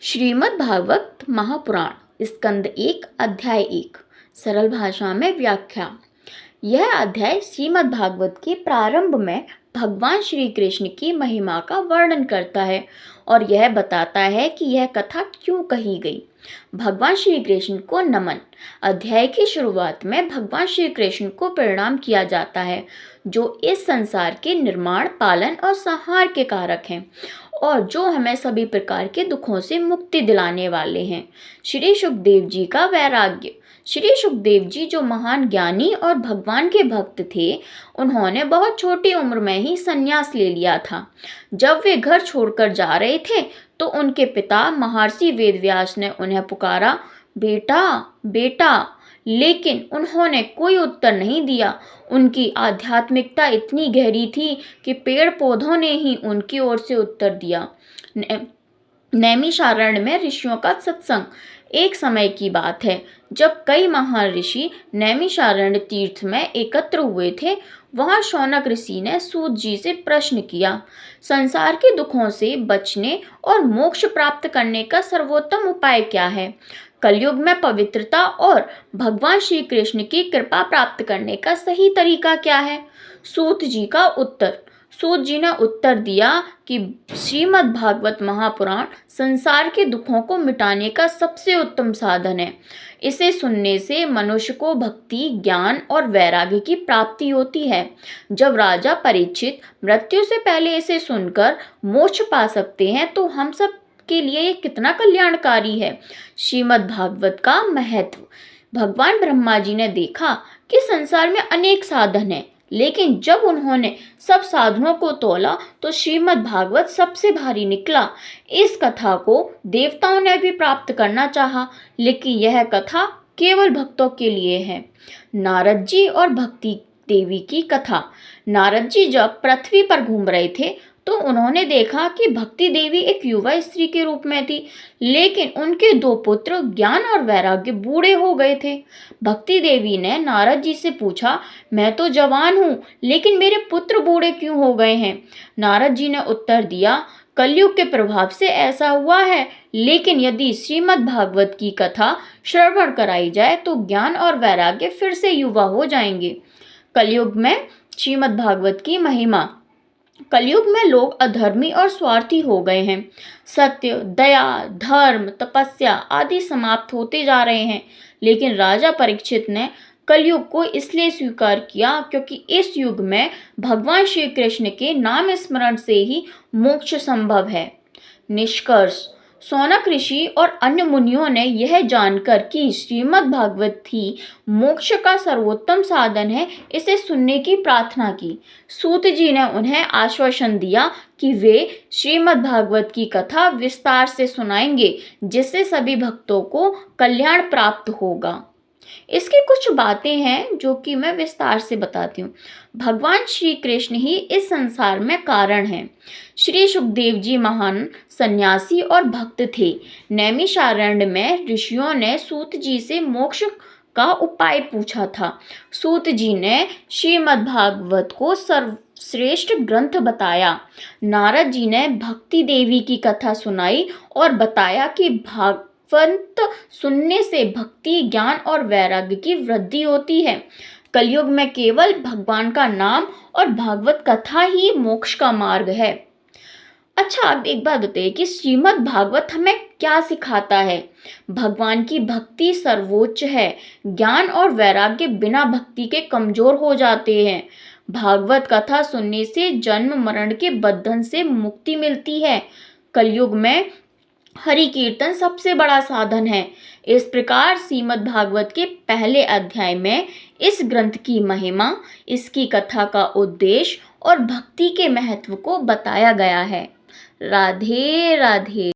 श्रीमद् भागवत महापुराण स्कंद 1 अध्याय 1 सरल भाषा में व्याख्या। यह अध्याय श्रीमद् भागवत के प्रारंभ में भगवान श्री कृष्ण की महिमा का वर्णन करता है और यह बताता है कि यह कथा क्यों कही गई। भगवान श्री कृष्ण को नमन। अध्याय की शुरुआत में भगवान श्री कृष्ण को प्रणाम किया जाता है, जो इस संसार के निर्माण, पालन और संहार के कारक हैं और जो हमें सभी प्रकार के दुखों से मुक्ति दिलाने वाले हैं। श्री सुखदेव जी का वैराग्य। श्री सुखदेव जी जो महान ज्ञानी और भगवान के भक्त थे, उन्होंने बहुत छोटी उम्र में ही संन्यास ले लिया था। जब वे घर छोड़कर जा रहे थे तो उनके पिता महर्षि वेदव्यास ने उन्हें पुकारा, बेटा बेटा, लेकिन उन्होंने कोई उत्तर नहीं दिया। उनकी आध्यात्मिकता इतनी गहरी थी कि पेड़ पौधों ने ही उनकी ओर से उत्तर दिया। नैमिषारण्य में ऋषियों का सत्संग। एक समय की बात है जब कई महान ऋषि नैमिषारण्य तीर्थ में एकत्र हुए थे। वहां शौनक ऋषि ने सूत जी से प्रश्न किया, संसार के दुखों से बचने और मोक्ष प्राप्त करने का सर्वोत्तम उपाय क्या है? कलयुग में पवित्रता और भगवान श्री कृष्ण की कृपा प्राप्त करने का सही तरीका क्या है? सूत जी का उत्तर। सूत जी ने उत्तर दिया कि श्रीमद् भागवत महापुराण संसार के दुखों को मिटाने का सबसे उत्तम साधन है। इसे सुनने से मनुष्य को भक्ति, ज्ञान और वैराग्य की प्राप्ति होती है। जब राजा परीक्षित मृत्यु से पहले इसे सुनकर मोक्ष पा सकते हैं तो हम सब के लिए ये कितना कल्याणकारी है। श्रीमद् भागवत का महत्व। भगवान ब्रह्मा जी ने देखा कि संसार में अनेक साधन हैं, लेकिन जब उन्होंने सब साधनों को तोला तो श्रीमद् भागवत सबसे भारी निकला। इस कथा को देवताओं ने भी प्राप्त करना चाहा, लेकिन यह कथा केवल भक्तों के लिए है। नारद जी और भक्ति देवी की कथा। नारद जी जब पृथ्वी पर घूम रहे थे तो उन्होंने देखा कि भक्ति देवी एक युवा स्त्री के रूप में थी, लेकिन उनके 2 पुत्र ज्ञान और वैराग्य बूढ़े हो गए थे। भक्ति देवी ने नारद जी से पूछा, मैं तो जवान हूँ, लेकिन मेरे पुत्र बूढ़े क्यों हो गए हैं? नारद जी ने उत्तर दिया, कलयुग के प्रभाव से ऐसा हुआ है, लेकिन यदि श्रीमद् भागवत की कथा श्रवण कराई जाए तो ज्ञान और वैराग्य फिर से युवा हो जाएंगे। कलयुग में श्रीमद् भागवत की महिमा। कलयुग में लोग अधर्मी और स्वार्थी हो गए हैं। सत्य, दया, धर्म, तपस्या आदि समाप्त होते जा रहे हैं, लेकिन राजा परीक्षित ने कलयुग को इसलिए स्वीकार किया क्योंकि इस युग में भगवान श्री कृष्ण के नाम स्मरण से ही मोक्ष संभव है। निष्कर्ष। शौनक ऋषि और अन्य मुनियों ने यह जानकर कि श्रीमद् भागवत ही मोक्ष का सर्वोत्तम साधन है, इसे सुनने की प्रार्थना की। सूत जी ने उन्हें आश्वासन दिया कि वे श्रीमद् भागवत की कथा विस्तार से सुनाएंगे, जिससे सभी भक्तों को कल्याण प्राप्त होगा। इसकी कुछ बातें हैं जो कि मैं विस्तार से बताती हूँ। भगवान श्री कृष्ण ही इस संसार में कारण हैं। श्री सुखदेव जी महान सन्यासी और भक्त थे। नैमिषारण्य में ऋषियों ने सूत जी से मोक्ष का उपाय पूछा था। सूत जी ने श्रीमद् भागवत को सर्वश्रेष्ठ ग्रंथ बताया। नारद जी ने भक्ति देवी की कथा सुनाई और बताया कि भागवत सुनने से भक्ति, ज्ञान और वैराग्य की वृद्धि होती है। कलयुग में केवल भगवान का नाम और भागवत कथा ही मोक्ष का मार्ग है। अच्छा, अब एक बात बताइए कि श्रीमद् भागवत हमें क्या सिखाता है? भगवान की भक्ति सर्वोच्च है। ज्ञान और वैराग्य बिना भक्ति के कमजोर हो जाते हैं। भागवत कथा सुनने से जन्म मरण के बंधन से मुक्ति मिलती है। कलयुग में हरि कीर्तन सबसे बड़ा साधन है। इस प्रकार श्रीमद् भागवत के पहले अध्याय में इस ग्रंथ की महिमा, इसकी कथा का उद्देश्य और भक्ति के महत्व को बताया गया है। राधे राधे।